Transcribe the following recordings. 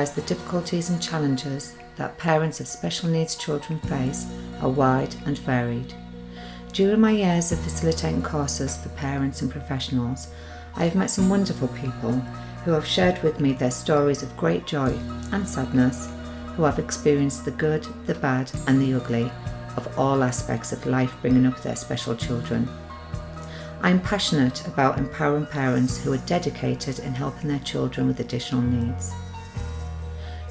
The difficulties and challenges that parents of special needs children face are wide and varied. During my years of facilitating courses for parents and professionals, I have met some wonderful people who have shared with me their stories of great joy and sadness, who have experienced the good, the bad and the ugly of all aspects of life bringing up their special children. I am passionate about empowering parents who are dedicated in helping their children with additional needs.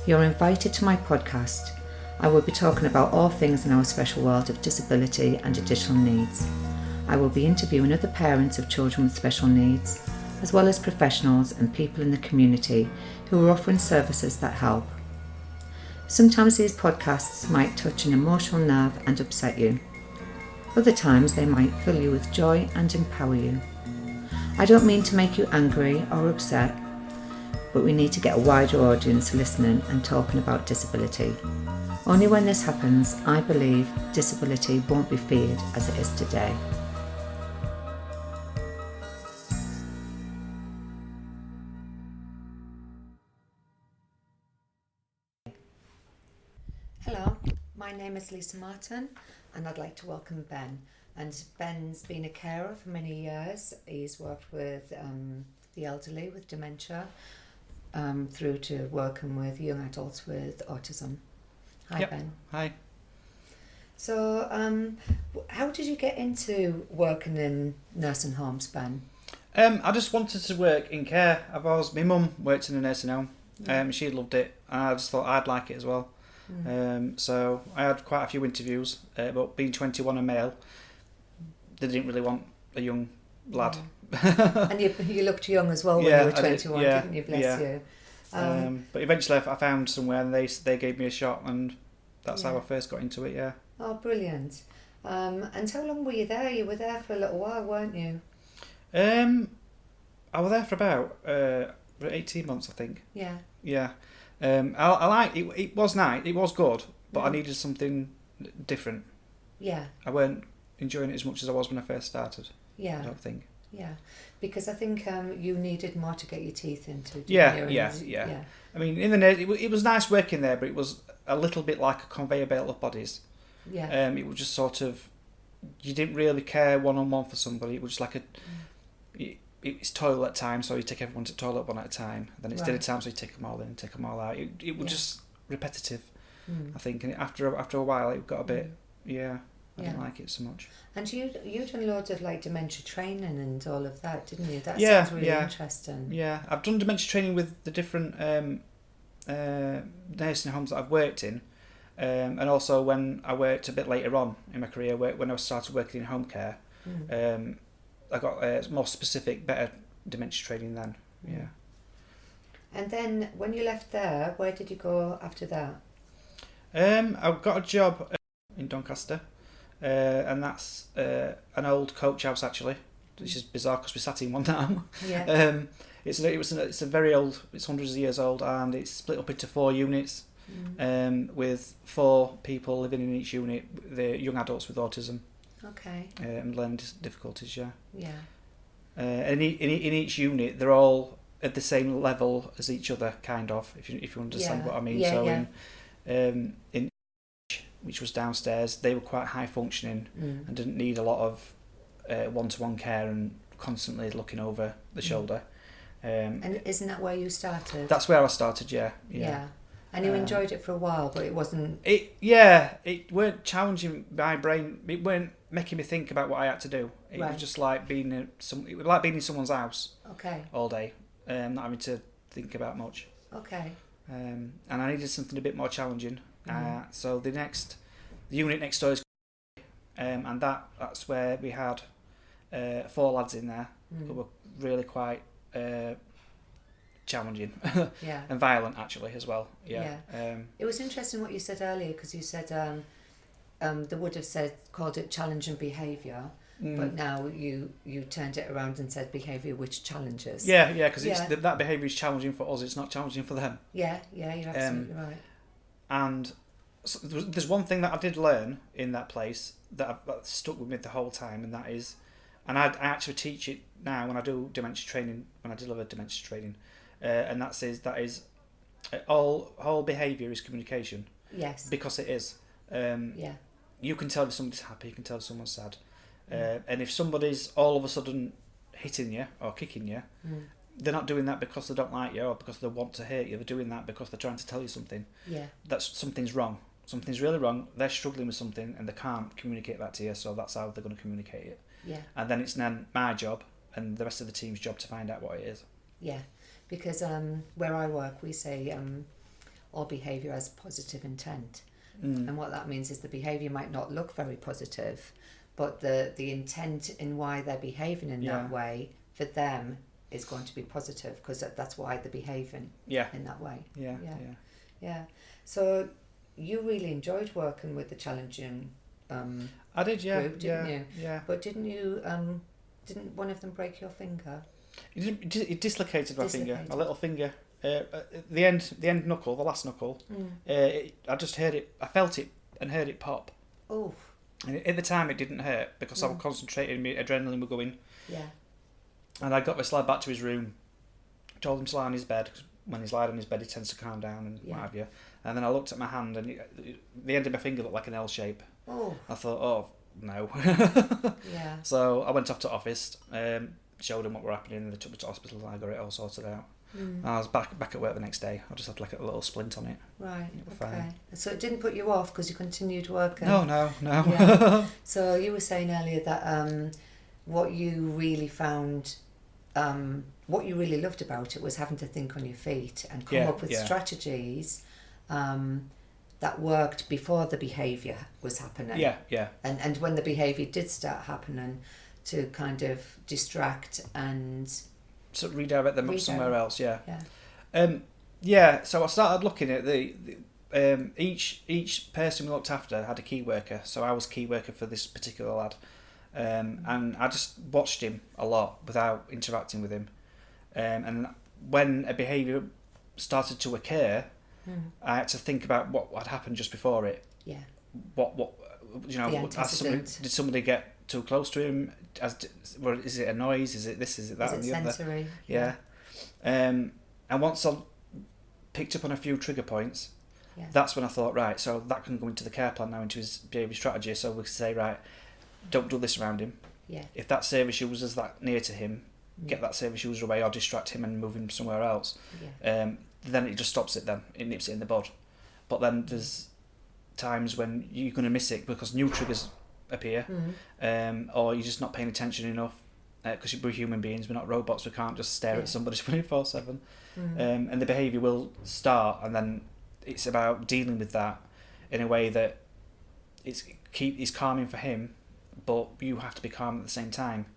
You're invited to my podcast. I will be talking about all things in our special world of disability and additional needs. I will be interviewing other parents of children with special needs, as well as professionals and people in the community who are offering services that help. Sometimes these podcasts might touch an emotional nerve and upset you. Other times they might fill you with joy and empower you. I don't mean to make you angry or upset, but we need to get a wider audience listening and talking about disability. Only when this happens, I believe disability won't be feared as it is today. Hello, my name is Lisa Martin and I'd like to welcome Ben. And Ben's been a carer for many years. He's worked with the elderly with dementia, through to working with young adults with autism. Hi, yep. Ben. Hi. So, how did you get into working in nursing homes, Ben? I just wanted to work in care. My mum worked in a nursing home. She loved it, and I just thought I'd like it as well. So I had quite a few interviews, but being 21 and male, they didn't really want a young lad. And you looked young as well when you were 21, didn't you? Bless you. But eventually I found somewhere and they gave me a shot, and that's how I first got into it, yeah. Oh, brilliant. And how long were you there? You were there for a little while, weren't you? I was there for about 18 months, I think. Yeah. Yeah. I like it. It was nice. It was good, but I needed something different. Yeah. I weren't enjoying it as much as I was when I first started. Yeah. I don't think. Yeah, because I think you needed more to get your teeth into. Yeah. I mean, in the it was nice working there, but it was a little bit like a conveyor belt of bodies. Yeah. It was just sort of, you didn't really care one-on-one for somebody. It was just like it's toilet time, so you take everyone to the toilet one at a time. Then it's dinner time, so you take them all in and take them all out. It was just repetitive, I think. And after a while, it got a bit, I didn't like it so much. And you done loads of like dementia training and all of that, didn't you? That sounds really interesting. Yeah, I've done dementia training with the different nursing homes that I've worked in. And also when I worked a bit later on in my career, when I started working in home care, I got more specific, better dementia training then. Yeah. And then when you left there, where did you go after that? I got a job in Doncaster, and that's an old coach house actually, which is bizarre because we sat in one now. Yeah. It's a very old. It's hundreds of years old, and it's split up into 4 units. With 4 people living in each unit, the young adults with autism. Okay. And learning difficulties, yeah. Yeah. And in each unit, they're all at the same level as each other, kind of, if you understand what I mean. Yeah, so in which was downstairs, they were quite high functioning and didn't need a lot of one-to-one care and constantly looking over the shoulder. And isn't that where you started? That's where I started, yeah. And you enjoyed it for a while, but it wasn't... It weren't challenging my brain. It weren't making me think about what I had to do. It was just like being in someone's house all day, not having to think about much. Okay. And I needed something a bit more challenging. So the unit next door is... and that's where we had 4 lads in there who were really quite... challenging and violent actually as well. It was interesting what you said earlier, because you said they would have called it challenging behaviour, but now you turned it around and said behaviour which challenges. Because that behaviour is challenging for us, it's not challenging for them. You're absolutely right. And so there's one thing that I did learn in that place that stuck with me the whole time, and that is, and I actually teach it now when I do dementia training, when I deliver dementia training, and that is all behaviour is communication. Yes. Because it is. Yeah. You can tell if somebody's happy, you can tell if someone's sad. And if somebody's all of a sudden hitting you or kicking you, they're not doing that because they don't like you or because they want to hurt you. They're doing that because they're trying to tell you something. Yeah. That something's wrong. Something's really wrong. They're struggling with something and they can't communicate that to you, so that's how they're going to communicate it. Yeah. And then it's then my job and the rest of the team's job to find out what it is. Yeah. Because where I work, we say all behaviour has positive intent. And what that means is the behaviour might not look very positive, but the intent in why they're behaving in that way for them is going to be positive, because that's why they're behaving in that way. Yeah. So you really enjoyed working with the challenging I did, group, didn't you? Yeah. But didn't one of them break your finger? It dislocated my finger, my little finger. The end knuckle, the last knuckle. I just heard it. I felt it and heard it pop. Oh. And at the time, it didn't hurt because I was concentrating. My adrenaline were going. Yeah. And I got this lad back to his room. Told him to lie on his bed. Cause when he's lying on his bed, he tends to calm down and what have you. And then I looked at my hand, and the end of my finger looked like an L shape. Oh. I thought, oh no. Yeah. So I went off to office. Showed them what were happening, and they took me to hospital, and I got it all sorted out. I was back at work the next day. I just had like a little splint on it. Right. It was Okay. fine. So it didn't put you off because you continued working. No. Yeah. So you were saying earlier that what you really found, what you really loved about it was having to think on your feet and come up with strategies that worked before the behaviour was happening. Yeah. And when the behaviour did start happening, to kind of distract and so redirect them up somewhere else. Yeah. So I started looking at the each person we looked after had a key worker. So I was key worker for this particular lad, and I just watched him a lot without interacting with him. And when a behaviour started to occur, I had to think about what had happened just before it. Yeah. What did somebody get too close to him? Is it a noise? Is it this? Is it that? Is it sensory? Yeah. And once I picked up on a few trigger points, that's when I thought, right, so that can go into the care plan now, into his behaviour strategy. So we could say, right, don't do this around him. Yeah. If that service user is that near to him, get that service user away or distract him and move him somewhere else. Yeah. Then it just stops it then. It nips it in the bud. But then there's times when you're going to miss it because new triggers appear, or you're just not paying attention enough, because we're human beings, we're not robots, we can't just stare at somebody 24/7, and the behaviour will start, and then it's about dealing with that in a way that it's calming for him, but you have to be calm at the same time,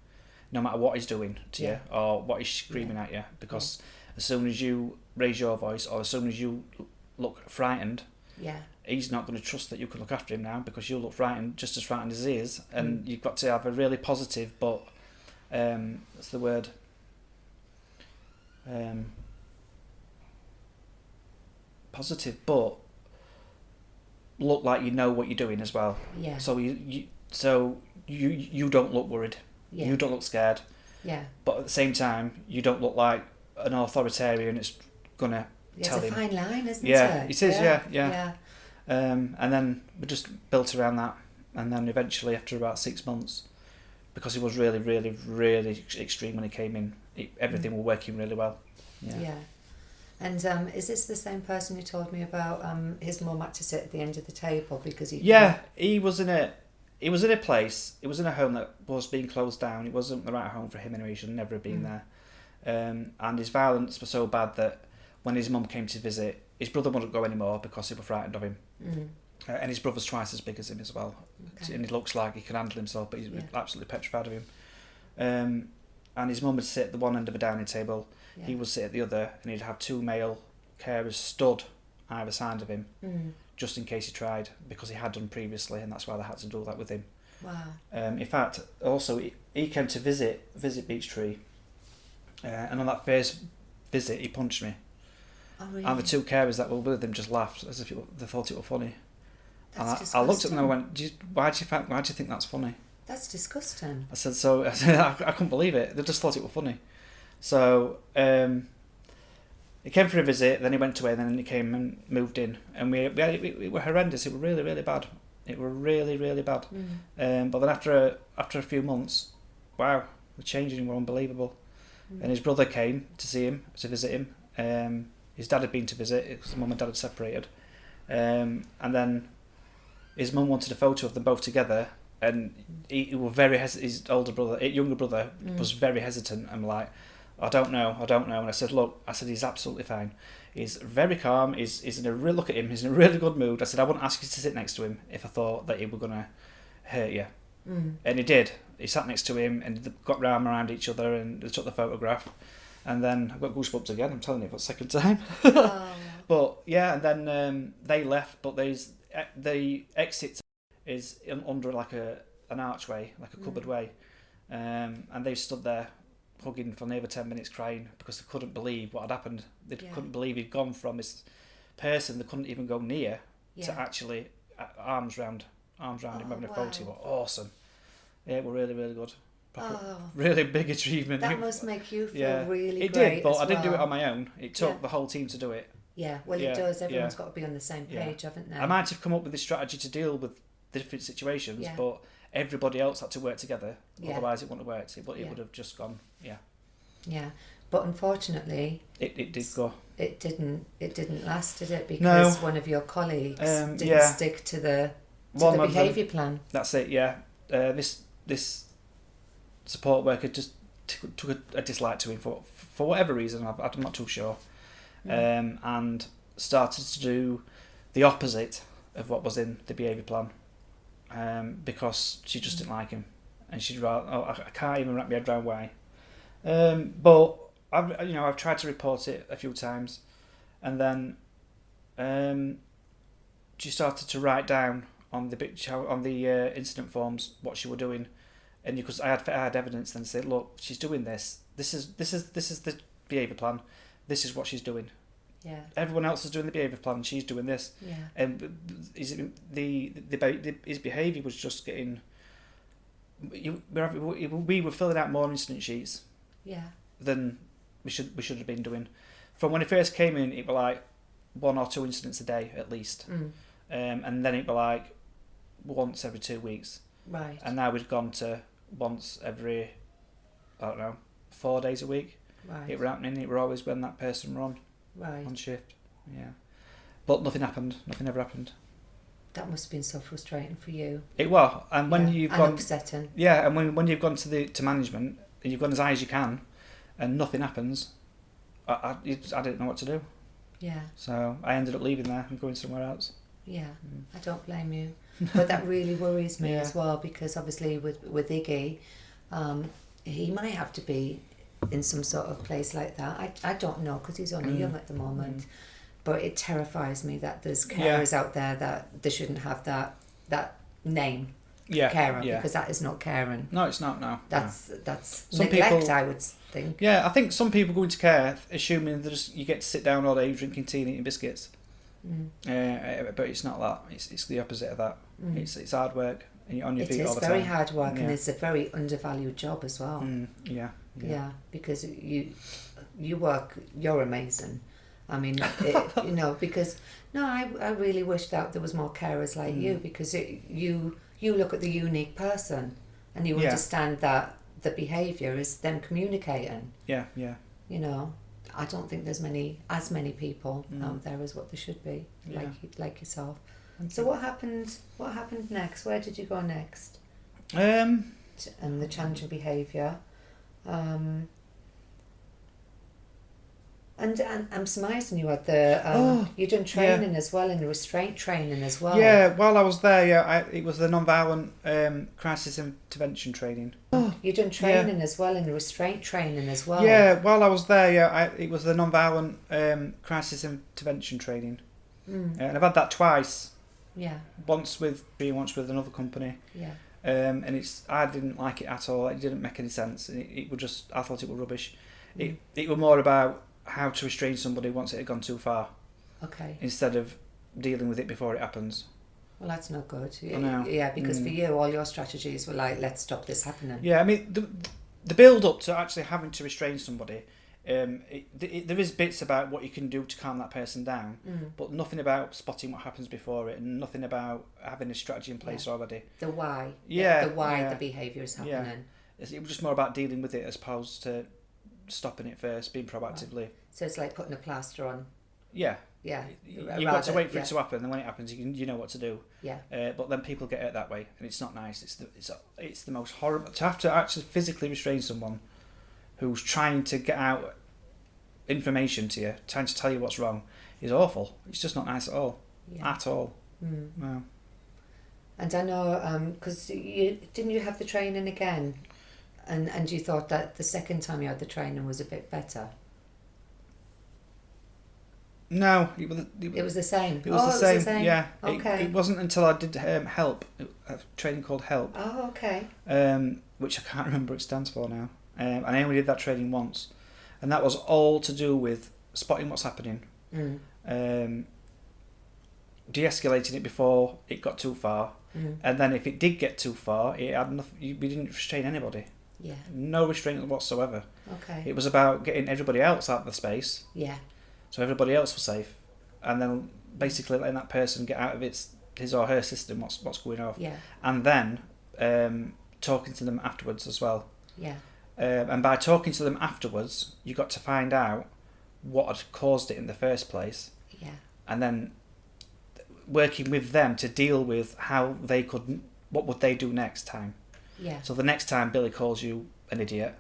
no matter what he's doing to you or what he's screaming at you, because as soon as you raise your voice or as soon as you look frightened, he's not going to trust that you can look after him now, because you'll look frightened, just as frightened as he is, and you've got to have a really positive, but what's the word? Positive, but look like you know what you're doing as well. Yeah. So you don't look worried. Yeah. You don't look scared. Yeah. But at the same time, you don't look like an authoritarian that's gonna tell him. It's a fine line, isn't it? Yeah, it is. Yeah. And then we just built around that, and then eventually, after about 6 months, because he was really, really, really extreme when he came in, everything was working really well. Yeah. And is this the same person who told me about his mum had to sit at the end of the table because he? Yeah, he was in a place. It was in a home that was being closed down. It wasn't the right home for him anyway. He should never have been there. And his violence was so bad that when his mum came to visit, his brother wouldn't go anymore because he was frightened of him. And his brother's twice as big as him as well. Okay. And he looks like he can handle himself, but he's absolutely petrified of him. And his mum would sit at the one end of a dining table, he would sit at the other, and he'd have two male carers stood either side of him, just in case he tried, because he had done previously, and that's why they had to do that with him. Wow. In fact, also, he came to visit Beechtree, and on that first visit, he punched me. Oh, really? And the two carers that were with him just laughed as if they thought it was funny. That's I looked at them and I went, why do you think that's funny? That's disgusting. I said, I couldn't believe it. They just thought it was funny. So, He came for a visit, then he went away, then he came and moved in, and it were horrendous. It were really, really bad. It were really, really bad. But then after a few months, wow, the changing were unbelievable. And his brother came to see him, to visit him. His dad had been to visit. His mum and dad had separated, and then his mum wanted a photo of them both together, and he was very his younger brother was very hesitant. I'm like, I don't know. And I said, look, he's absolutely fine. He's very calm. He's in a real look at him. He's in a really good mood. I said, I wouldn't ask you to sit next to him if I thought that he were gonna hurt you. And he did. He sat next to him and they got round around each other and they took the photograph. And then I've got goosebumps again. I'm telling you for the second time. But yeah, and then they left. But the exit is under like an archway, like a cupboard way, and they stood there hugging for nearly 10 minutes, crying because they couldn't believe what had happened. They couldn't believe he'd gone from this person they couldn't even go near to actually arms round him having a photo. Were awesome. Yeah, it were really, really good. Really big achievement. That must make you feel really it great. Did, but I didn't well. do it on my own. It took the whole team to do it. Yeah, well, it does. Everyone's got to be on the same page, haven't they? I might have come up with this strategy to deal with the different situations, but everybody else had to work together. Otherwise, it wouldn't have worked. It would have just gone. Yeah, but unfortunately, it did go. It didn't last, did it? Because one of your colleagues didn't stick to the behaviour plan. That's it. Yeah, this support worker just took a dislike to him for whatever reason. I'm not too sure, and started to do the opposite of what was in the behaviour plan, because she just didn't like him, and she'd rather. I can't even wrap my head around why. But I've tried to report it a few times, and then she started to write down on the incident forms what she were doing, and because I had evidence, then say, look, she's doing this. This is the behaviour plan. This is what she's doing. Yeah. Everyone else is doing the behaviour plan. She's doing this. Yeah. And his behaviour was just getting. We were filling out more incident sheets. Yeah. Than we should have been doing. From when it first came in, it were like 1 or 2 incidents a day at least, and then it were like once every 2 weeks. Right. And now we've gone to once every, 4 days a week. Right. It were happening. It were always when that person were on. Right. On shift. Yeah. But nothing happened. Nothing ever happened. That must have been so frustrating for you. It was, and when you've gone upsetting. Yeah, and when you've gone to management and you've gone as high as you can, and nothing happens, I didn't know what to do. Yeah. So I ended up leaving there and going somewhere else. Yeah, I don't blame you. But that really worries me as well, because obviously with Iggy, he might have to be in some sort of place like that. I don't know, because he's only young at the moment. But it terrifies me that there's carers out there that they shouldn't have that name. Carer, because that is not caring. No, it's not. No, that's neglect, people, I would think. Yeah, I think some people go into care assuming that you get to sit down all day drinking tea and eating biscuits. But it's not that. It's the opposite of that. It's hard work and you're on your feet all the time. It is very hard work, and it's a very undervalued job as well. Yeah, because you work. You're amazing. I mean, because I really wish that there was more carers like you, because you look at the unique person and you understand that the behaviour is them communicating. Yeah. I don't think there's as many people out there as what there should be, like yourself. So what happened next? Where did you go next? And the change in behaviour. And I'm surmising you had you done training as well, and the restraint training as well. Yeah, while I was there, it was the non-violent crisis intervention training. You done training as well, and the restraint training as well. Yeah, while I was there, it was the non-violent crisis intervention training, and I've had that twice. Yeah. Once with another company. Yeah. And I didn't like it at all. It didn't make any sense. It was just, I thought it was rubbish. It was more about how to restrain somebody once it had gone too far. Okay. Instead of dealing with it before it happens. Well, that's not good. I know. Yeah, because for you, all your strategies were like, let's stop this happening. Yeah, I mean, the build up to actually having to restrain somebody There is bits about what you can do to calm that person down, but nothing about spotting what happens before it, and nothing about having a strategy in place already. The why. Yeah. The why the behaviour is happening. Yeah. It was just more about dealing with it as opposed to stopping it first, being proactively. Right. So it's like putting a plaster on. Yeah. Yeah. You've got to wait for it to happen, and when it happens, you know what to do. Yeah. But then people get hurt that way, and it's not nice. It's the most horrible to have to actually physically restrain someone who's trying to get out information to you, trying to tell you what's wrong, is awful. It's just not nice at all. Yeah. At all. No. And I know, because didn't you have the training again, and you thought that the second time you had the training was a bit better? No, it was the same. It was the same. Yeah. Okay. It wasn't until I did help, a training called help. Oh, okay. Which I can't remember what it stands for now. And I only did that training once, and that was all to do with spotting what's happening, de-escalating it before it got too far, and then if it did get too far, it had nothing. We didn't restrain anybody. Yeah. No restraint whatsoever. Okay. It was about getting everybody else out of the space. Yeah. So everybody else was safe, and then basically letting that person get out of his or her system what's going on. Yeah. And then talking to them afterwards as well. Yeah. And by talking to them afterwards, you got to find out what had caused it in the first place. Yeah. And then working with them to deal with how they could, what would they do next time. Yeah. So the next time Billy calls you an idiot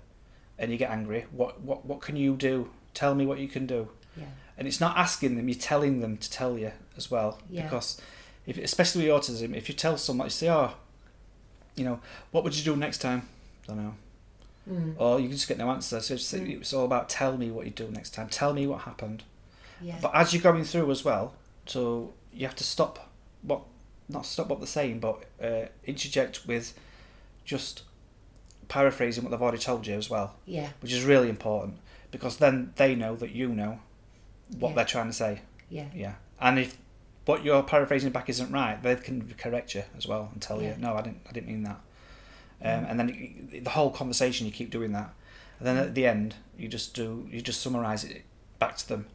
and you get angry, what can you do? Tell me what you can do. Yeah. And it's not asking them, you're telling them to tell you as well. Yeah. Because especially with autism, if you tell someone, you say, what would you do next time? I don't know. Or you can just get no answer. So it's all about tell me what you do next time. Tell me what happened. Yeah. But as you're going through as well, so you have to not stop what they're saying, but interject with just paraphrasing what they've already told you as well. Yeah. Which is really important, because then they know that you know what they're trying to say. Yeah. Yeah. And if what you're paraphrasing back isn't right, they can correct you as well and tell you, no, I didn't mean that. And then the whole conversation, you keep doing that, and then at the end you just summarise it back to them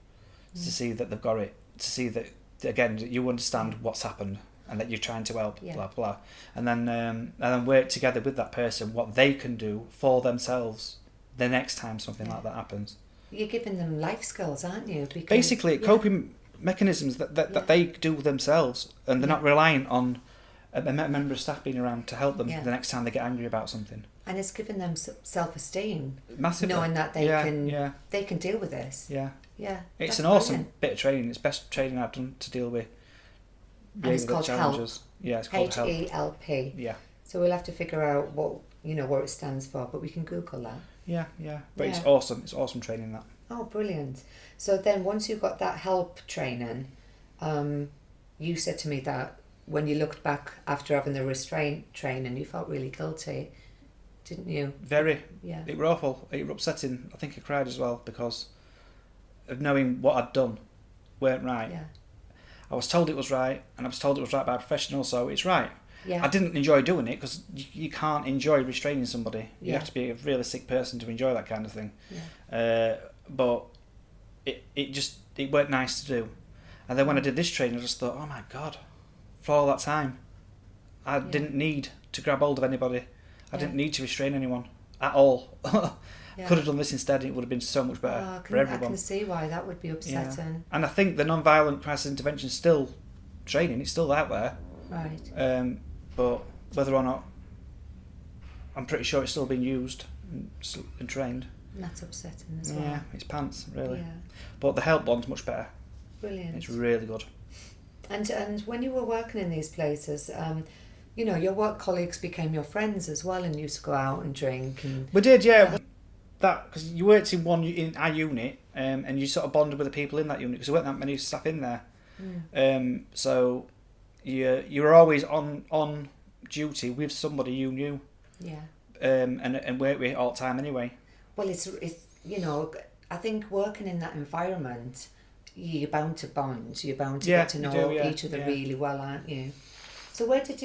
to see that they've got it, to see that again that you understand what's happened and that you're trying to help, blah blah, and then work together with that person what they can do for themselves the next time something like that happens. You're giving them life skills, aren't you? Because, basically coping mechanisms that they do themselves, and they're not reliant on a member of staff being around to help them the next time they get angry about something. And it's giving them self-esteem, massively, knowing that they can deal with this. Yeah, it's an awesome bit of training. It's best training I've done to deal with behavioural challenges. Yeah, it's called HELP. Yeah. So we'll have to figure out what it stands for, but we can Google that. Yeah. But it's awesome. It's awesome training that. Oh, brilliant! So then, once you got that help training, you said to me that when you looked back after having the restraint training, you felt really guilty, didn't you? Very. Yeah. It were awful. It were upsetting. I think I cried as well because of knowing what I'd done weren't right. Yeah. I was told it was right, and I was told it was right by a professional, so it's right. Yeah. I didn't enjoy doing it because you can't enjoy restraining somebody. You have to be a really sick person to enjoy that kind of thing. Yeah. But it weren't nice to do. And then when I did this training, I just thought, oh my God, for all that time, I didn't need to grab hold of anybody. I didn't need to restrain anyone at all. Could have done this instead, and it would have been so much better for everyone. I can see why that would be upsetting. Yeah. And I think the non-violent crisis intervention is still training. It's still out there. Right. But whether or not, I'm pretty sure it's still being used and trained. And that's upsetting as well. Yeah, it's pants, really. Yeah. But the help one's much better. Brilliant. It's really good. And when you were working in these places, your work colleagues became your friends as well, and you used to go out and drink. And we did, yeah. That because you worked in our unit, and you sort of bonded with the people in that unit because there weren't that many staff in there. So you were always on duty with somebody you knew. Yeah. And worked with all the time anyway. Well, it's I think working in that environment, you're bound to bond. You're bound to get to know each other really well, aren't you? So where did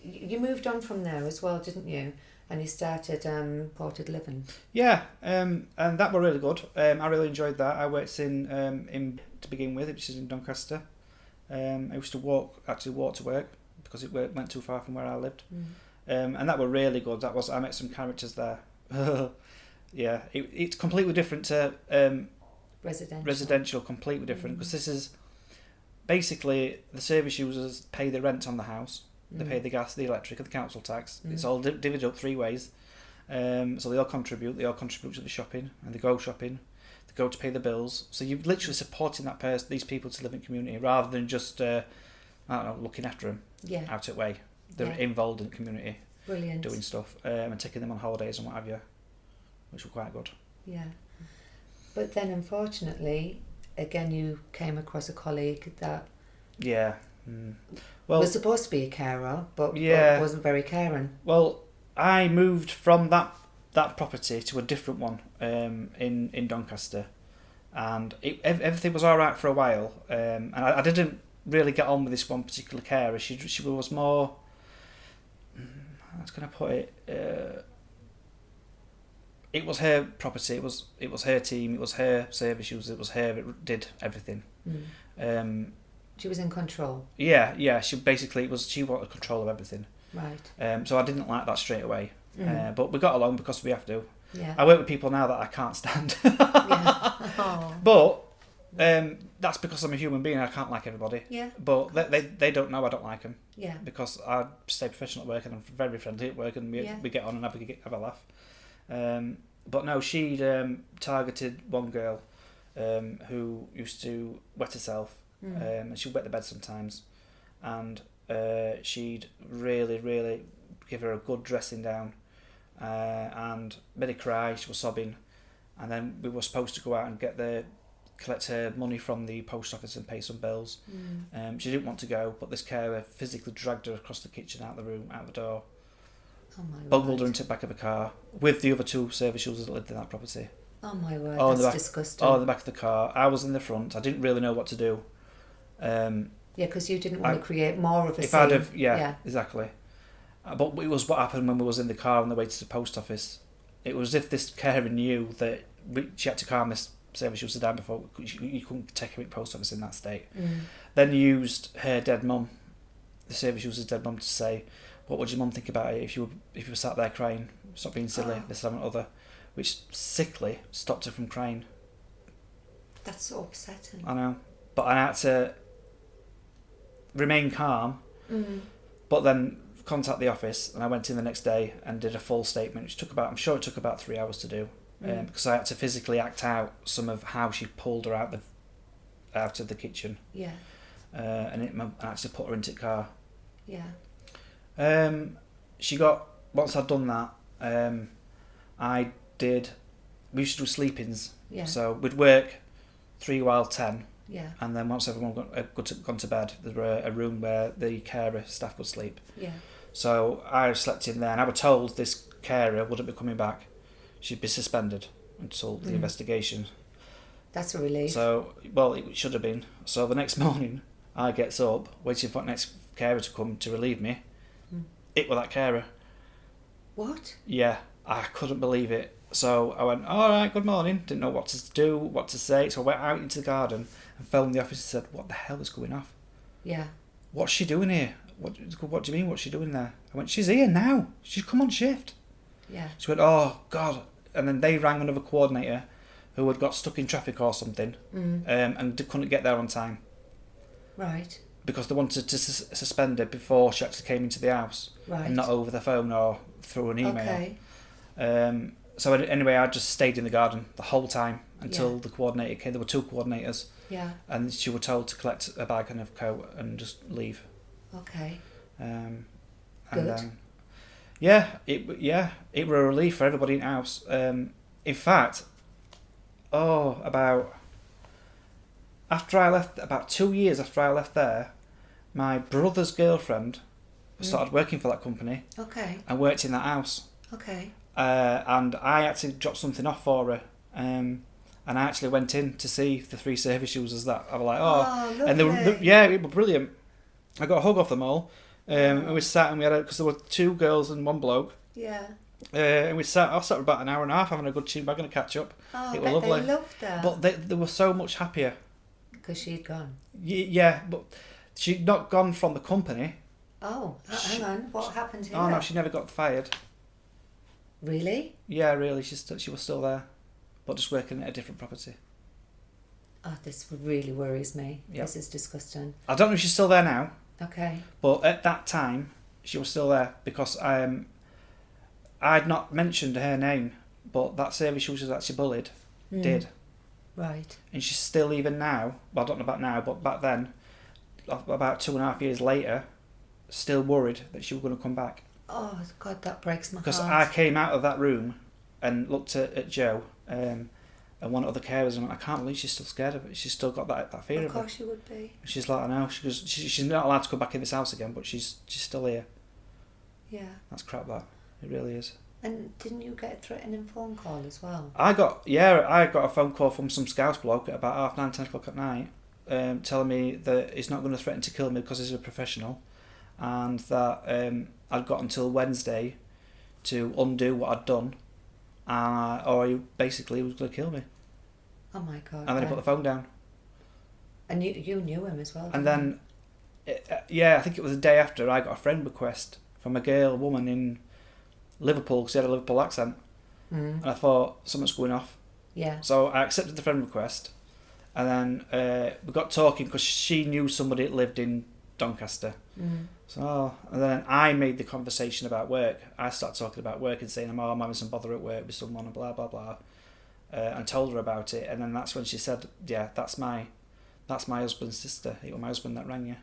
you moved on from there as well, didn't you? And you started ported living. Yeah, and that were really good. I really enjoyed that. I worked in to begin with, which is in Doncaster. I used to walk to work because it went too far from where I lived. And that were really good. I met some characters there. Yeah, it's completely different to residential, completely different, because this is basically the service users pay the rent on the house. They pay the gas, the electric, and the council tax. It's all divided up 3 ways. So they all contribute. They all contribute to the shopping, and they go shopping. They go to pay the bills. So you're literally supporting these people to live in community, rather than just looking after them out of way. They're involved in the community. Brilliant. Doing stuff and taking them on holidays and what have you, which were quite good. Yeah. But then, unfortunately, again, you came across a colleague that was supposed to be a carer, but wasn't very caring. Well, I moved from that property to a different one in Doncaster, and everything was all right for a while. And I didn't really get on with this one particular carer. She was more. How can I put it? It was her property. It was her team. It was her service users. It was her that did everything. She was in control. Yeah. She wanted control of everything. Right. So I didn't like that straight away. But we got along because we have to. Yeah. I work with people now that I can't stand. Yeah. But that's because I'm a human being. I can't like everybody. Yeah. But they don't know I don't like them. Yeah. Because I stay professional at work and I'm very friendly at work, and we get on and have a laugh. But no, she'd targeted one girl who used to wet herself, and she'd wet the bed sometimes, and she'd really give her a good dressing down, and made her cry. She was sobbing, and then we were supposed to go out and collect her money from the post office and pay some bills. She didn't want to go, but this carer physically dragged her across the kitchen, out the door. Oh my bungled her into the back of a car with the other 2 service users that lived in that property. Oh my word, that's disgusting. In the back of the car. I was in the front. I didn't really know what to do. Yeah, because you didn't want to create more of a scene. I'd have, exactly. But it was what happened when we was in the car on the way to the post office. It was as if this carer knew that she had to calm this service user down before you couldn't take her to the post office in that state. Then used her dead mum, the service user's dead mum, to say, what would your mum think about it if you were sat there crying? Stop being silly, this, that and other. Which sickly stopped her from crying. That's so upsetting. I know. But I had to remain calm, but then contact the office, and I went in the next day and did a full statement, which I'm sure it took about 3 hours to do, because I had to physically act out some of how she pulled her out of the kitchen. Yeah. And I actually put her into the car. Yeah. Once I'd done that, we used to do sleep-ins. Yeah. So we'd work 3 while 10. Yeah. And then once everyone gone to bed, there were a room where the carer staff would sleep. Yeah. So I slept in there, and I was told this carer wouldn't be coming back. She'd be suspended until the investigation. That's a relief. So, well, it should have been. So the next morning, I gets up, waiting for the next carer to come to relieve me. It was that carer. What? Yeah, I couldn't believe it. So I went, all right, good morning. Didn't know what to do, what to say. So I went out into the garden and phoned the office and said, what the hell is going off? Yeah. What's she doing here? What do you mean, what's she doing there? I went, she's here now. She's come on shift. Yeah. She went, oh, God. And then they rang another coordinator who had got stuck in traffic or something, and couldn't get there on time. Right. Because they wanted to suspend her before she actually came into the house. Right. And not over the phone or through an email. Okay. So anyway, I just stayed in the garden the whole time until the coordinator came. There were 2 coordinators. Yeah. And she was told to collect a bag and a coat and just leave. Okay. Good. It were a relief for everybody in the house. In fact, about 2 years after I left there, my brother's girlfriend started working for that company. Okay. And worked in that house. Okay. And I actually dropped something off for her. And I actually went in to see the 3 service users that I was like, lovely. And it was brilliant. I got a hug off them all. And we sat and we had because there were 2 girls and 1 bloke. Yeah. And I sat for about an hour and a half having a good chin bag and a catch up. Oh, It I was bet lovely. they loved that. But they were so much happier. Because she'd gone. Yeah, but she'd not gone from the company. Oh, hang on. What happened here? Oh no, she never got fired. Really? Yeah, really. She was still there, but just working at a different property. Oh, this really worries me. Yep. This is disgusting. I don't know if she's still there now. Okay. But at that time, she was still there because I'd not mentioned her name, but that service user that she bullied did. Right. And she's still, even now, well, I don't know about now, but back then, about 2.5 years later, still worried that she was going to come back. Oh, God, that breaks my heart. Because I came out of that room and looked at Jo and one of the carers, and I can't believe she's still scared of it. She's still got that fear of it. Of course she would be. She's like, I know. She goes, she's not allowed to come back in this house again, but she's still here. Yeah. That's crap, that. It really is. And didn't you get a threatening phone call as well? I got a phone call from some Scouts bloke at about 9:30, 10 o'clock at night, telling me that he's not going to threaten to kill me because he's a professional, and that I'd got until Wednesday to undo what I'd done, or he basically was going to kill me. Oh my God. And then he put the phone down. And you knew him as well. And then, I think it was the day after, I got a friend request from a woman in Liverpool, because she had a Liverpool accent. And I thought, something's going off. Yeah. So I accepted the friend request, and then we got talking because she knew somebody that lived in Doncaster. So, and then I made the conversation about work. I started talking about work and saying, I'm having some bother at work with someone and blah, blah, blah. And told her about it. And then that's when she said, yeah, that's my husband's sister. It was my husband that rang you.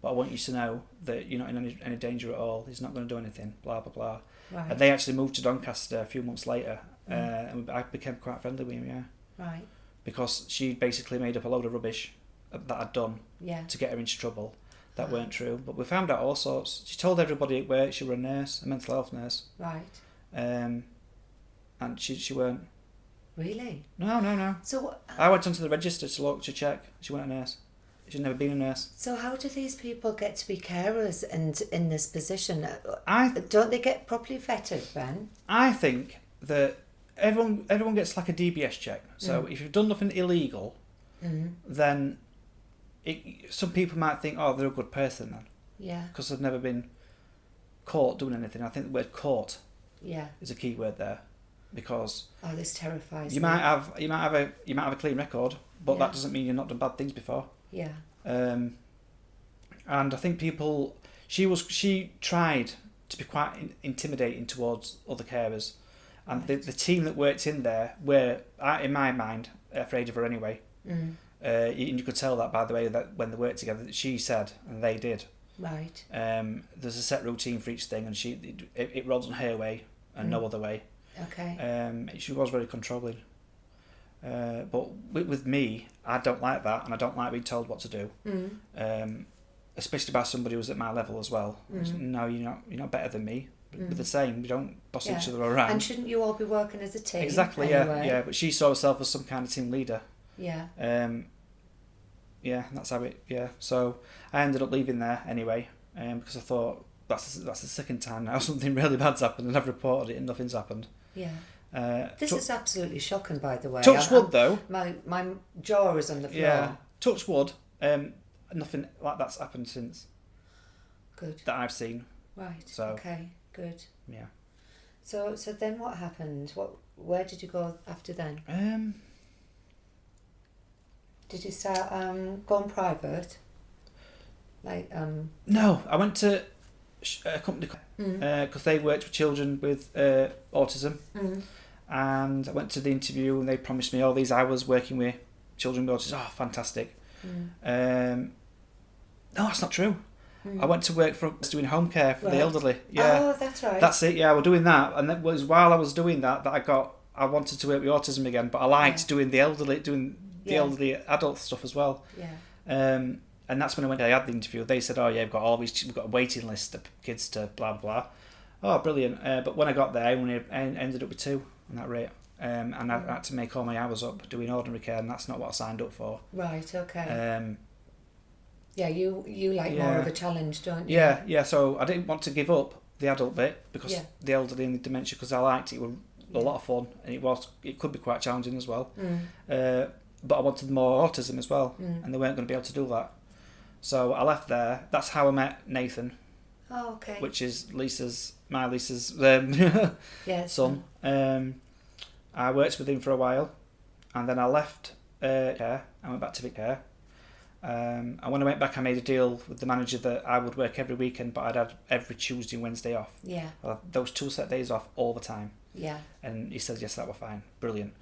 But I want you to know that you're not in any danger at all. He's not going to do anything, blah, blah, blah. Right. And they actually moved to Doncaster a few months later. And I became quite friendly with him, yeah. Right. Because she basically made up a load of rubbish that I'd done to get her into trouble that weren't true. But we found out all sorts. She told everybody at work she was a nurse, a mental health nurse. Right. And she weren't. Really? No. So I went onto the register to check. She weren't a nurse. She'd never been a nurse. So how do these people get to be carers and in this position? Don't they get properly vetted, Ben? I think that everyone gets like a DBS check. So if you've done nothing illegal, then some people might think, oh, they're a good person then. Yeah. Because they've never been caught doing anything. I think the word caught is a key word there, because this terrifies you me. might have a clean record, but that doesn't mean you've not done bad things before. Yeah. And I think she tried to be quite intimidating towards other carers, and the team that worked in there were, in my mind, afraid of her anyway. And you could tell that by the way that when they worked together, that she said and they did. Right. There's a set routine for each thing, and it runs on her way and no other way. Okay. She was very controlling. But with me, I don't like that, and I don't like being told what to do. Especially by somebody who's at my level as well. No, you're not better than me. We're the same. We don't boss each other around. And shouldn't you all be working as a team? Exactly. Anyway? Yeah. But she saw herself as some kind of team leader. Yeah. That's how it. Yeah. So I ended up leaving there anyway, because I thought that's the second time now something really bad's happened, and I've reported it and nothing's happened. Yeah. This is absolutely shocking, by the way. Touch wood, though. My jaw is on the floor. Yeah. Touch wood. Nothing like that's happened since. Good. That I've seen. Right. So. Okay. Good. Yeah. So then what happened? Where did you go after then? Did you start going private? No, I went to a company because they worked with children with autism, and I went to the interview and they promised me all these hours working with children with autism. Oh, fantastic! No, that's not true. I went to work doing home care for the elderly. Yeah. Oh, that's right. That's it. Yeah, we're doing that, and it was while I was doing that I wanted to work with autism again, but I liked doing the elderly adult stuff as well. Yeah. And that's when I had the interview. They said, "Oh yeah, we've got a waiting list of kids to blah blah." Oh, brilliant! But when I got there, I only ended up with 2 on that rate, and I had to make all my hours up doing ordinary care, and that's not what I signed up for. Right. Okay. Yeah, you like more of a challenge, don't you? Yeah. So I didn't want to give up the adult bit because the elderly and the dementia, because I liked it. It was a lot of fun, and it could be quite challenging as well. But I wanted more autism as well, and they weren't going to be able to do that. So I left there. That's how I met Nathan. Oh, okay. Which is my Lisa's son. I worked with him for a while, and then I left care. I went back to Vic Care. And when I went back, I made a deal with the manager that I would work every weekend, but I'd have every Tuesday and Wednesday off. Yeah. I'd have those 2 set days off all the time. Yeah. And he said, yes, that was fine. Brilliant.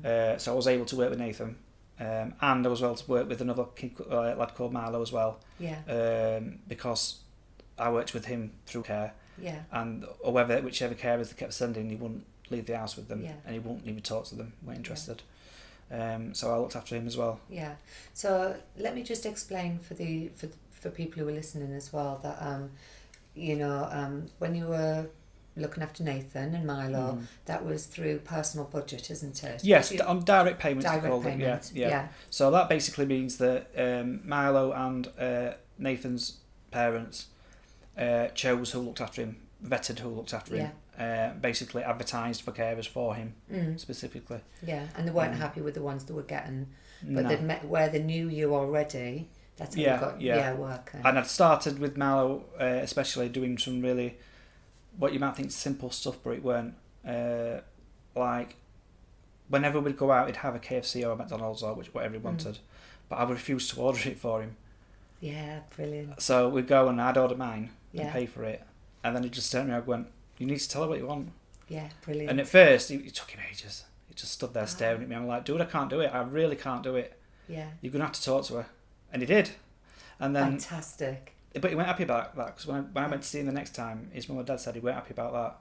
So I was able to work with Nathan. And I was able to work with another lad called Marlo as well. Yeah. Because I worked with him through care. Yeah. And whichever carers they kept sending, he wouldn't leave the house with them. Yeah. And he wouldn't even talk to them, weren't interested. So I looked after him as well. Yeah. So let me just explain for people who are listening as well that when you were looking after Nathan and Milo, that was through personal budget, isn't it? Yes, on direct payments. Direct payments. Yeah. So that basically means that Milo and Nathan's parents chose who looked after him, vetted who looked after him. Basically advertised for carers for him specifically. Yeah, and they weren't happy with the ones they were getting, but they'd met where they knew you already. That's how you got working. And I'd started with Mallow, especially doing some really, what you might think simple stuff, but it weren't. Like whenever we'd go out, he'd have a KFC or a McDonald's or whatever he wanted, but I would refuse to order it for him. Yeah, brilliant. So we'd go and I'd order mine and pay for it, and then he'd just turn me around and went, you need to tell her what you want. Yeah, brilliant. And at first, it took him ages. He just stood there staring at me. I'm like, dude, I can't do it. I really can't do it. Yeah. You're going to have to talk to her. And he did. And then, fantastic. But he weren't happy about that, because when I went to see him the next time, his mum and dad said he weren't happy about that.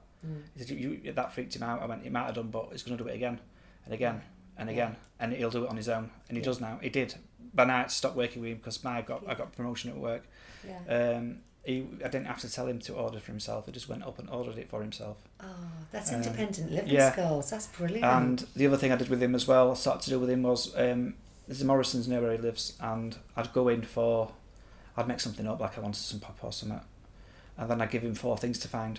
He said, that freaked him out. I went, he might have done, but he's going to do it again and again and again. And he'll do it on his own. And he does now. He did. But now I had to stop working with him because I got promotion at work. Yeah. I didn't have to tell him to order for himself. He just went up and ordered it for himself. Oh, that's independent living skills. That's brilliant. And the other thing I did with him as well, I started to do with him was, there's a Morrison's near where he lives, and I'd go in I'd make something up, like I wanted some pop or something, and then I'd give him 4 things to find.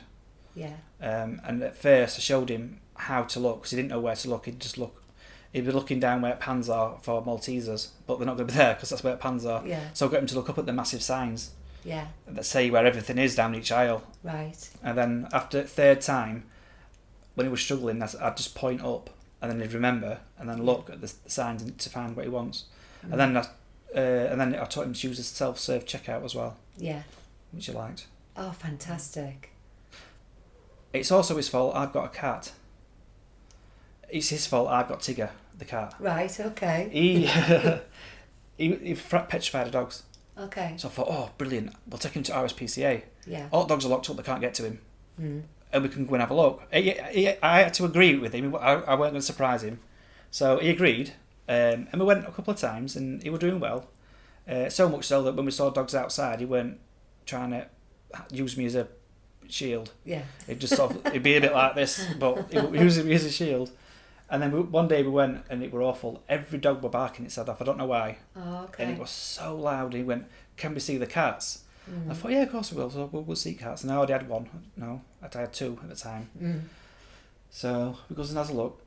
Yeah. And at first I showed him how to look, because he didn't know where to look. He'd be looking down where pans are for Maltesers, but they're not going to be there because that's where pans are. Yeah. So I got him to look up at the massive signs. Yeah. That say where everything is down each aisle. Right. And then after 3rd time, when he was struggling, I'd just point up, and then he'd remember, and then look at the signs to find what he wants. And then I taught him to use a self-serve checkout as well. Yeah. Which he liked. Oh, fantastic. It's also his fault I've got a cat. It's his fault I've got Tigger, the cat. Right, okay. He petrified of dogs. Okay. So I thought, oh, brilliant. We'll take him to RSPCA. Yeah. All dogs are locked up, they can't get to him. And we can go and have a look. I had to agree with him. I weren't going to surprise him. So he agreed. And we went a couple of times, and he was doing well. So much so that when we saw dogs outside, he weren't trying to use me as a shield. Yeah. He'd just it'd be a bit like this, but he used me as a shield. And then one day we went, and it were awful. Every dog were barking its head off. I don't know why. Oh, okay. And it was so loud. He went, "Can we see the cats?" I thought, "Yeah, of course we will. So we'll see cats." And I already had one. No, I had 2 at the time. So we goes and has a look,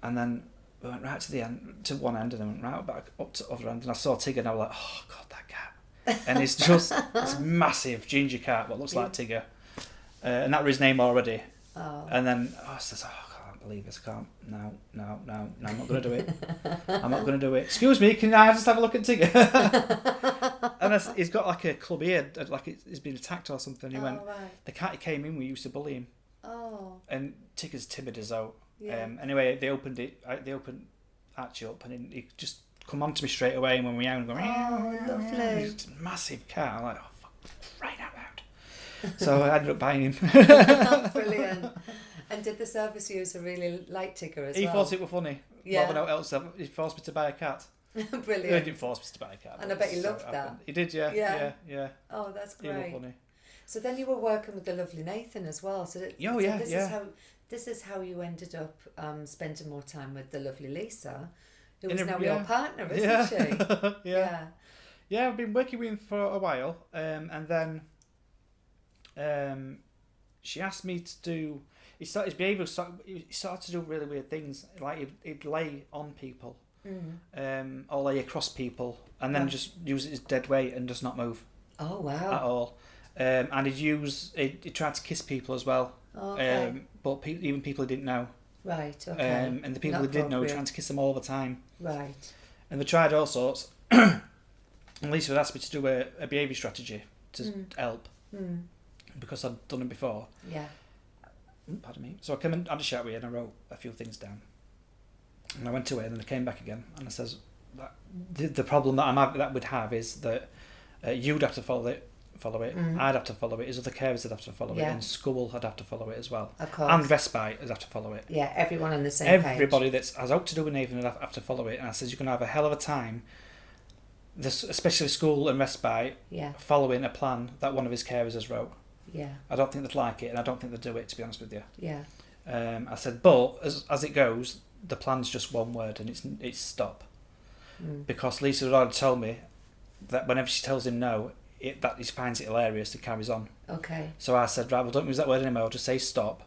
and then we went right to the end, to one end, and then went right back up to the other end. And I saw Tigger, and I was like, "Oh God, that cat!" And it's just this massive ginger cat, what looks like Tigger, and that was his name already. Oh. And then I says, "Oh, believe this, I can't. No, I'm not going to do it. I'm not going to do it. Excuse me, can I just have a look at Tigger?" And he's got like a club ear, like he's been attacked or something. He went, right. The cat he came in, we used to bully him. Oh. And Tigger's timid as out. Yeah. Anyway, they opened Archie up, and he just come on to me straight away, and when we out, going, "Oh, lovely." It's a massive cat. I'm like, "Oh, fuck, right out loud." So I ended up buying him. Brilliant. And did the service user really like Tigger as well? He thought it was funny. Yeah. More than else, he forced me to buy a cat. Brilliant. He didn't force me to buy a cat. And I bet he loved that. He did, yeah. Yeah. Oh, that's great. He was funny. So then you were working with the lovely Nathan as well. So this is how you ended up spending more time with the lovely Lisa, who is now your partner, isn't she? Yeah. I've been working with him for a while, and then she asked me to do. His behaviour. He started to do really weird things. Like he'd lay on people, or lay across people, and then just use his dead weight and just not move. Oh wow! At all. And he'd tried to kiss people as well. Okay. But even people he didn't know. Right. Okay. And the people he did know were trying to kiss them all the time. Right. And they tried all sorts. And Lisa had asked me to do a behaviour strategy to help. Because I'd done it before. Yeah. Pardon me. So I came and had a chat with her and I wrote a few things down. And I went away and then I came back again and I says, the problem that we'd have is that you'd have to follow it. I'd have to follow it. His other carers would have to follow it, and school had have to follow it as well. Of course. And respite would have to follow it. Yeah, everyone on the same page. Everybody that has out to do with Nathan would have to follow it. And I says you're going to have a hell of a time, especially school and respite, following a plan that one of his carers has wrote. Yeah. I don't think they'd like it, and I don't think they'd do it, to be honest with you. Yeah. I said, but as it goes, the plan's just one word, and it's stop. Because Lisa had already told me that whenever she tells him no, that he finds it hilarious, he carries on. Okay. So I said, right, well, don't use that word anymore, just say stop.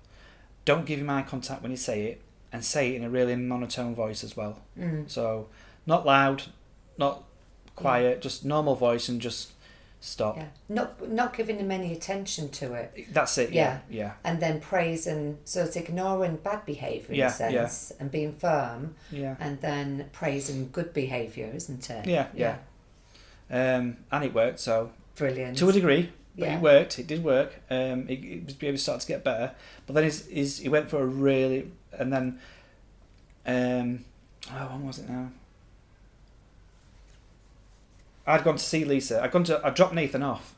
Don't give him eye contact when you say it, and say it in a really monotone voice as well. So not loud, not quiet, just normal voice, and just stop. Yeah. Not giving him any attention to it. That's it. Yeah. And then praising, so it's ignoring bad behaviour in a sense, and being firm. Yeah. And then praising good behaviour, isn't it? Yeah. And it worked. So brilliant. To a degree, but it worked. It did work. His behaviour started to get better, but then he went for a really, and then when was it now? I'd gone to see Lisa. I dropped Nathan off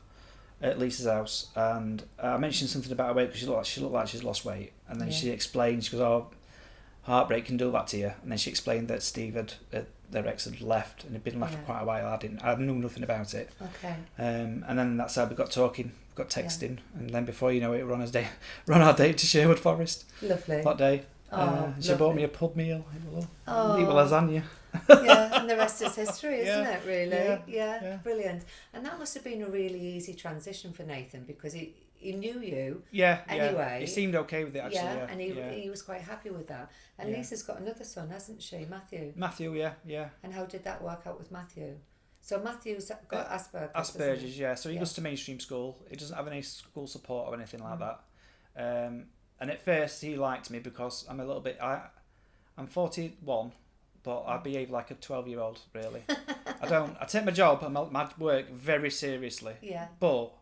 at Lisa's house, and I mentioned something about her weight because she looked like she's lost weight, and then she explained. She goes, "Oh, heartbreak can do that to you." And then she explained that Steve their ex had left and had been left for quite a while. I knew nothing about it. Okay. And then that's how we got talking, got texting, and then before you know it, we're on our date to Sherwood Forest. Lovely. That day. She bought me a pub meal. Eat lasagna. And the rest is history, isn't it, really? Yeah, brilliant. And that must have been a really easy transition for Nathan because he knew you anyway. He seemed okay with it, actually. And he was quite happy with that. And Lisa's got another son, hasn't she, Matthew? Matthew, yeah. And how did that work out with Matthew? So Matthew's got Asperger's. Asperger's, yeah. So he goes to mainstream school. He doesn't have any school support or anything like that. And at first he liked me because I'm a little bit... I'm 41, but I behave like a 12-year-old, really. I take my job and my work very seriously. Yeah. But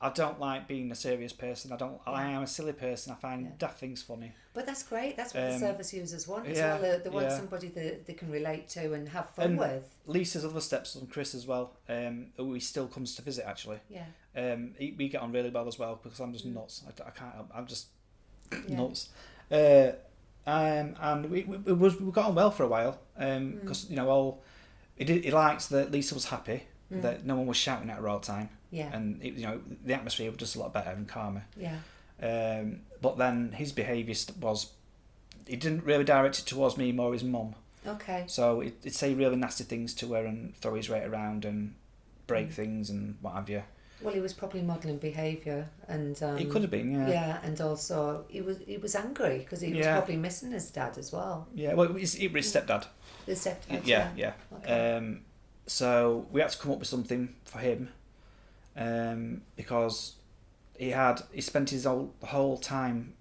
I don't like being a serious person. I am a silly person. I find daft things funny. But that's great. That's what the service users want as well. They want somebody that they can relate to and have fun with. Lisa's other stepson, Chris, as well, who he still comes to visit, actually. Yeah. We get on really well as well because I'm just nuts. I can't help. I'm just nuts. And we got on well for a while because he liked that Lisa was happy, that no one was shouting at her all the time. Yeah. And the atmosphere was just a lot better and calmer. Yeah. But then his behaviour was, he didn't really direct it towards me, more his mum. Okay. So he'd say really nasty things to her and throw his weight around and break things and what have you. Well, he was probably modelling behaviour, and he could have been, yeah. Yeah, and also he was angry because he was probably missing his dad as well. Yeah, well, it was his stepdad. His stepdad. Yeah. Okay. So we had to come up with something for him, because he spent his whole time,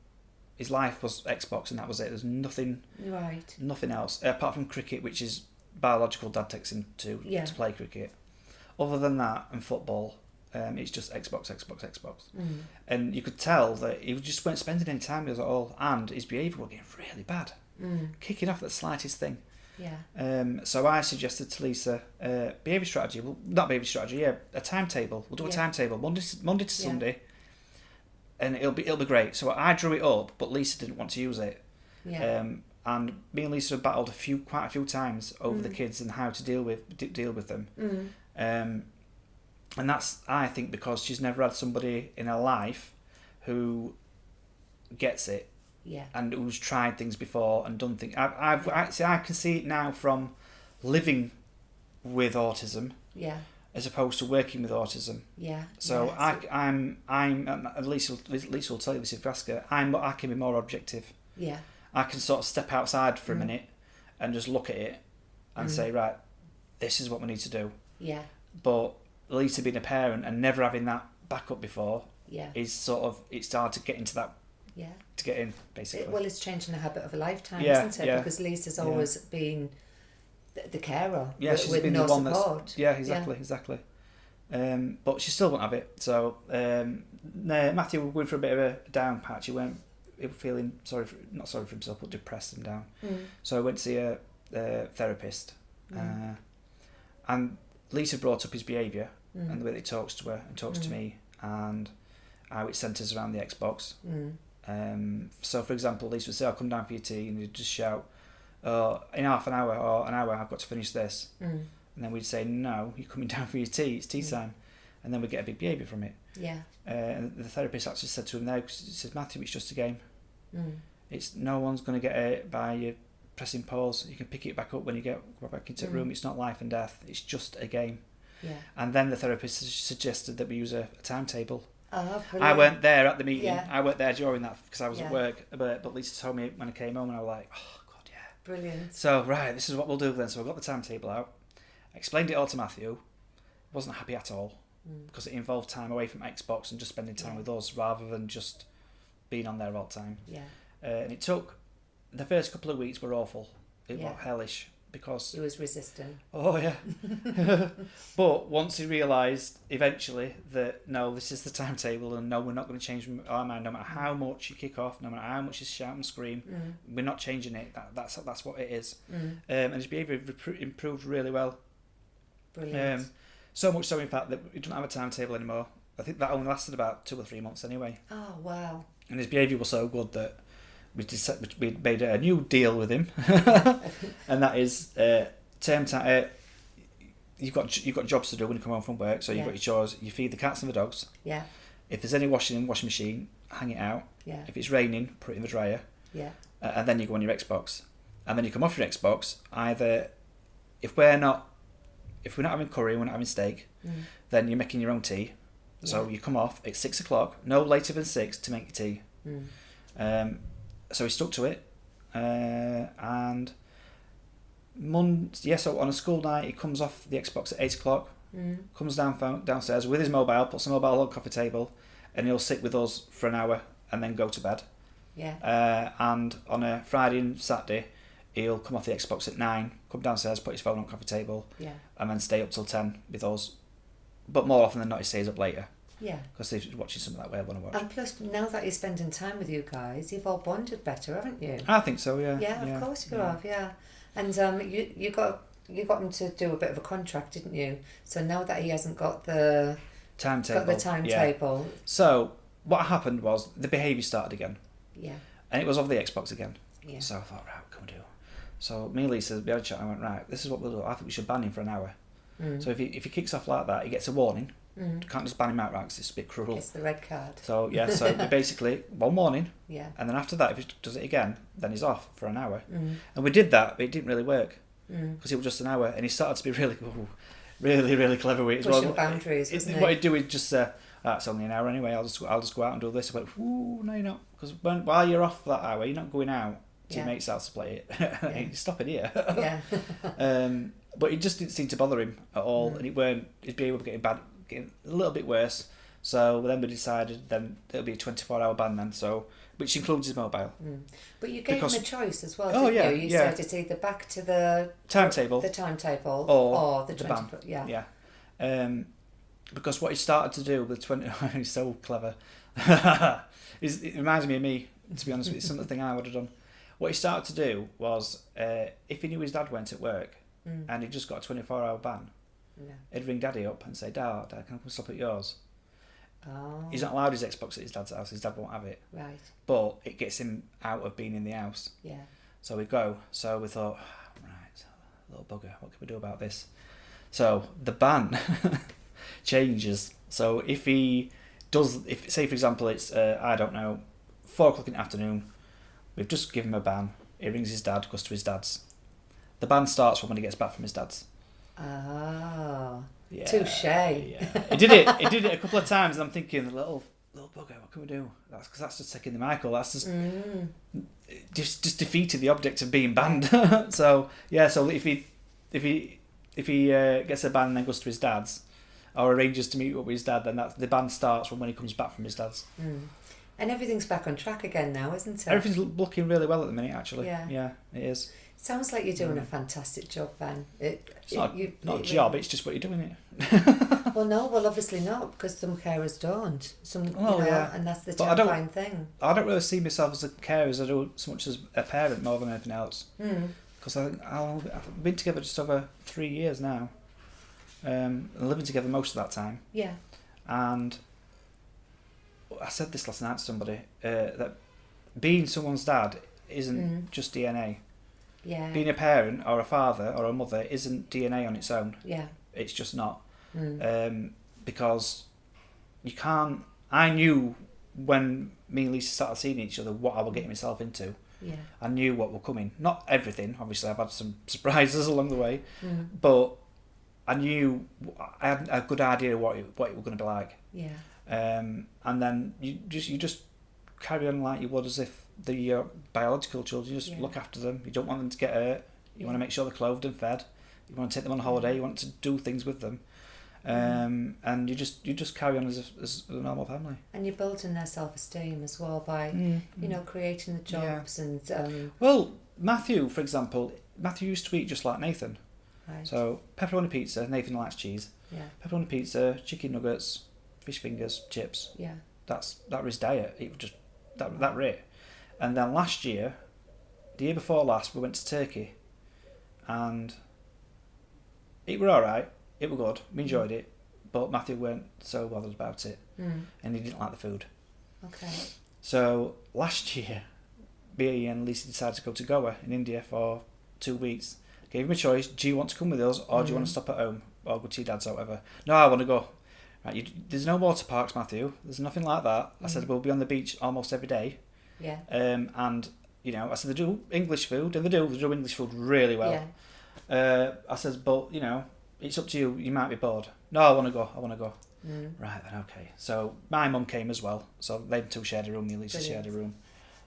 his life was Xbox, and that was it. There's nothing else apart from cricket, which is biological. Dad takes him to play cricket. Other than that, and football. It's just Xbox. And you could tell that he just weren't spending any time with us at all, and his behaviour was getting really bad, kicking off at the slightest thing. Yeah. So I suggested to Lisa behaviour strategy. Well, not behaviour strategy. Yeah, a timetable. We'll do a timetable Monday to Sunday, and it'll be great. So I drew it up, but Lisa didn't want to use it. Yeah. And me and Lisa have battled quite a few times over the kids and how to deal with them. And that's, I think, because she's never had somebody in her life who gets it, and who's tried things before and done things. I can see it now from living with autism, as opposed to working with autism. Yeah. So yeah. I'm at least will tell you this if you ask her. I can be more objective. Yeah. I can sort of step outside for a minute and just look at it and say, right, this is what we need to do. Yeah. But Lisa being a parent and never having that backup before is sort of, it's hard to get into that. Yeah. To get in, basically. Well, it's changing the habit of a lifetime, Yeah, isn't it? yeah. Because Lisa's always been the carer She's with been no the one support. exactly. But she still won't have it. So Matthew was going for a bit of a down patch. He was feeling not sorry for himself, but depressed and down. So I went to see a therapist, and Lisa brought up his behaviour and the way that he talks to her and talks to me, and how it centres around the Xbox. So for example, Lisa would say, I'll come down for your tea, and he'd just shout, in half an hour or an hour I've got to finish this. And then we'd say, no, you're coming down for your tea, it's tea time. And then we get a big behaviour from it. Yeah. And the therapist actually said to him there, because he said, Matthew, it's just a game. It's no one's going to get it by you pressing pause. You can pick it back up when you go back into the room. It's not life and death, it's just a game. Yeah. And then the therapist suggested that we use a timetable. Oh, I weren't there at the meeting. Yeah. I weren't there during that because I was at work. But Lisa told me when I came home, and I was like, oh God, yeah. Brilliant. So right, this is what we'll do then. So I got the timetable out. I explained it all to Matthew. Wasn't happy at all because it involved time away from Xbox and just spending time with us rather than just being on there all the time. Yeah. And it took, the first couple of weeks were awful. It was hellish because he was resistant. Oh yeah. But once he realised eventually that no, this is the timetable, and no, we're not going to change our mind. No matter how much you kick off, no matter how much you shout and scream, we're not changing it. That's what it is. And his behaviour improved really well. Brilliant. So much so, in fact, that we don't have a timetable anymore. I think that only lasted about 2 or 3 months anyway. Oh wow. And his behaviour was so good that we made a new deal with him, and that is term time. You've got jobs to do when you come home from work, so you've got your chores. You feed the cats and the dogs. Yeah. If there's any washing in the washing machine, hang it out. Yeah. If it's raining, put it in the dryer. Yeah. And then you go on your Xbox, and then you come off your Xbox. Either if we're not having curry, we're not having steak, then you're making your own tea. So you come off at 6 o'clock, no later than 6 to make your tea. So he stuck to it, and so on a school night he comes off the Xbox at 8 o'clock, comes downstairs with his mobile, puts the mobile on the coffee table, and he'll sit with us for an hour and then go to bed. And on a Friday and Saturday he'll come off the Xbox at 9, come downstairs, put his phone on the coffee table, and then stay up till 10 with us. But more often than not he stays up later. Yeah. Because he's watching something that way I want to watch. And plus, now that he's spending time with you guys, you've all bonded better, haven't you? I think so, yeah. Yeah, of course you have, yeah. And you got him to do a bit of a contract, didn't you? So now that he hasn't got the timetable. So what happened was the behaviour started again. Yeah. And it was of the Xbox again. Yeah. So I thought, right, what can we do? So me and Lisa, we had a chat, and I went, right, this is what we'll do. I think we should ban him for an hour. So if he kicks off like that, he gets a warning. You can't just ban him outright because it's a bit cruel. It's the red card. So yeah, so basically one warning. Yeah. And then after that, if he does it again, then he's off for an hour. And we did that, but it didn't really work because it was just an hour, and he started to be really clever with it as well. Pushing boundaries, wasn't what he'd do is just say, it's only an hour anyway. I'll just go out and do this. I went, no, you're not, because while you're off for that hour, you're not going out to your mate's house to play it. You're stopping here. Yeah. But it just didn't seem to bother him at all, and his behaviour was getting a little bit worse. So then we decided then it'll be a 24-hour ban then, so which includes his mobile. But you gave him a choice as well, didn't you? You said it's either back to the timetable, or the ban. Yeah. Because what he started to do with 20, he's so clever. It reminds me of me, to be honest with you. Something I would have done. What he started to do was, if he knew his dad went at work and he'd just got a 24-hour ban, he'd ring Daddy up and say, Dad, can I come stop at yours? Oh. He's not allowed his Xbox at his dad's house. His dad won't have it. Right. But it gets him out of being in the house. Yeah. So we go. So we thought, right, little bugger, what can we do about this? So the ban changes. So if he does, say for example it's 4 o'clock in the afternoon, we've just given him a ban. He rings his dad, goes to his dad's. The ban starts from when he gets back from his dad's. Oh. Yeah, Touche. Yeah. It did it a couple of times, and I'm thinking, little bugger, what can we do? That's because that's just taking the Michael. That's just defeated the object of being banned. So if he gets a ban and then goes to his dad's, or arranges to meet up with his dad, then the ban starts from when he comes back from his dad's. And everything's back on track again now, isn't it? Everything's looking really well at the minute, actually. Yeah, it is. Sounds like you're doing a fantastic job, Ben. It's not a job, it's just what you're doing it. Well, obviously not, because some carers don't. And that's the terrifying thing. I don't really see myself as a carer as I do so much as a parent more than anything else. Because I've been together just over 3 years now, and living together most of that time. Yeah. And I said this last night to somebody, that being someone's dad isn't just DNA. Yeah. Being a parent or a father or a mother isn't DNA on its own. Yeah. It's just not. Because you can't... I knew when me and Lisa started seeing each other what I was getting myself into. Yeah. I knew what were coming. Not everything, obviously. I've had some surprises along the way. But I knew... I had a good idea of what it was going to be like. Yeah. And then you just carry on like you would as if they're your biological children. You just look after them. You don't want them to get hurt. You want to make sure they're clothed and fed. You want to take them on holiday. You want to do things with them. And you just carry on as a normal family. And you're building their self-esteem as well by creating the jobs and. Well, Matthew, for example, used to eat just like Nathan. Right. So pepperoni pizza. Nathan likes cheese. Yeah. Pepperoni pizza, chicken nuggets, fish fingers, chips. Yeah. That was his diet. It was just that rate. And then the year before last, we went to Turkey, and it were all right. It were good. We enjoyed it, but Matthew weren't so bothered about it, and he didn't like the food. Okay. So last year, me and Lisa decided to go to Goa in India for 2 weeks. Gave him a choice: do you want to come with us, or do you want to stop at home, or go to your dad's, or whatever? No, I want to go. Right, there's no water parks, Matthew. There's nothing like that. I said we'll be on the beach almost every day. Yeah. And I said they do English food, and they do English food really well. Yeah. I said, but it's up to you. You might be bored. No, I want to go. Right then, okay. So my mum came as well. So they two shared a room. Me and Lisa shared a room.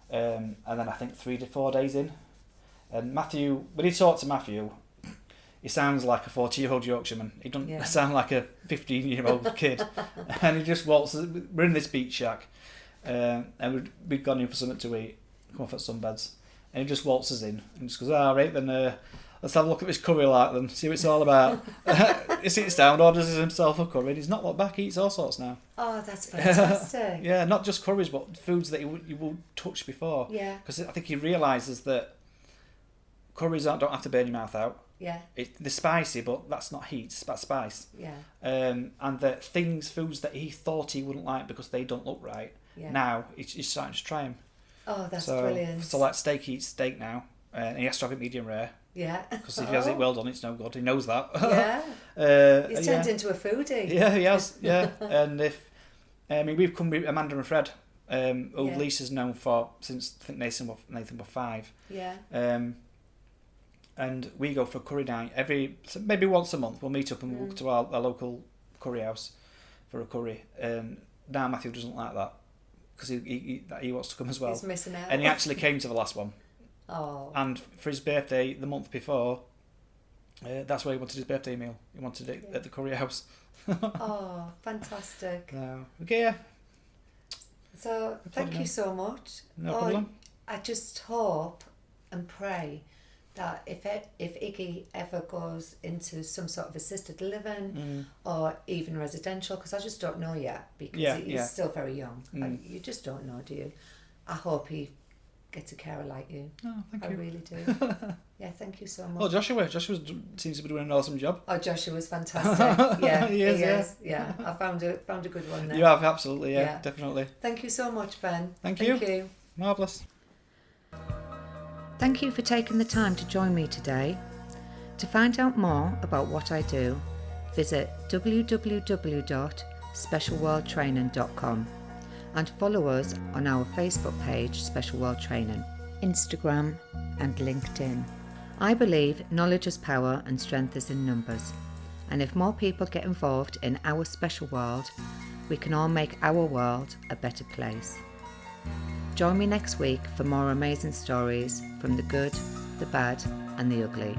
And then I think 3 to 4 days in, and Matthew, when he talked to Matthew, he sounds like a 40-year-old Yorkshireman. He doesn't sound like a 15-year-old kid. And he just waltzes. We're in this beach shack, and we'd gone in for something to eat, come off at sunbeds, and he just waltzes in and just goes, all right, then let's have a look at this curry like then, see what it's all about. He sits down, orders himself a curry, and he's not looked back, he eats all sorts now. Oh, that's fantastic. Yeah, not just curries, but foods that you won't touch before. Yeah. Because I think he realises that curries don't have to burn your mouth out. Yeah. They're spicy, but that's not heat, it's about spice. Yeah. And that foods that he thought he wouldn't like because they don't look right, now he's starting to try them. Oh, that's brilliant. So like steak, he eats steak now, and he has to have it medium rare. Yeah. Because if he has it well done, it's no good. He knows that. Yeah. He's turned into a foodie. Yeah, he has. Yeah. And we've come with Amanda and Fred, who Lisa's known for since I think Nathan was 5. Yeah. And we go for a curry night maybe once a month. We'll meet up and we'll go to our local curry house for a curry. And now Matthew doesn't like that because he wants to come as well. He's missing out. And he actually came to the last one. Oh. And for his birthday the month before, that's where he wanted his birthday meal. He wanted it at the curry house. Oh, fantastic. Okay, yeah. So thank you so much. No problem. I just hope and pray that if Iggy ever goes into some sort of assisted living or even residential, because I just don't know yet, because he's still very young. You just don't know, do you? I hope he gets a carer like you. Oh, thank you. I really do. Yeah, thank you so much. Oh, Joshua seems to be doing an awesome job. Oh, Joshua's fantastic. Yeah, he is. Yeah, I found a good one there. You have, absolutely, yeah, definitely. Thank you so much, Ben. Thank you. Marvellous. Thank you for taking the time to join me today. To find out more about what I do, visit www.specialworldtraining.com and follow us on our Facebook page, Special World Training, Instagram and LinkedIn. I believe knowledge is power and strength is in numbers. And if more people get involved in our special world, we can all make our world a better place. Join me next week for more amazing stories from the good, the bad, and the ugly.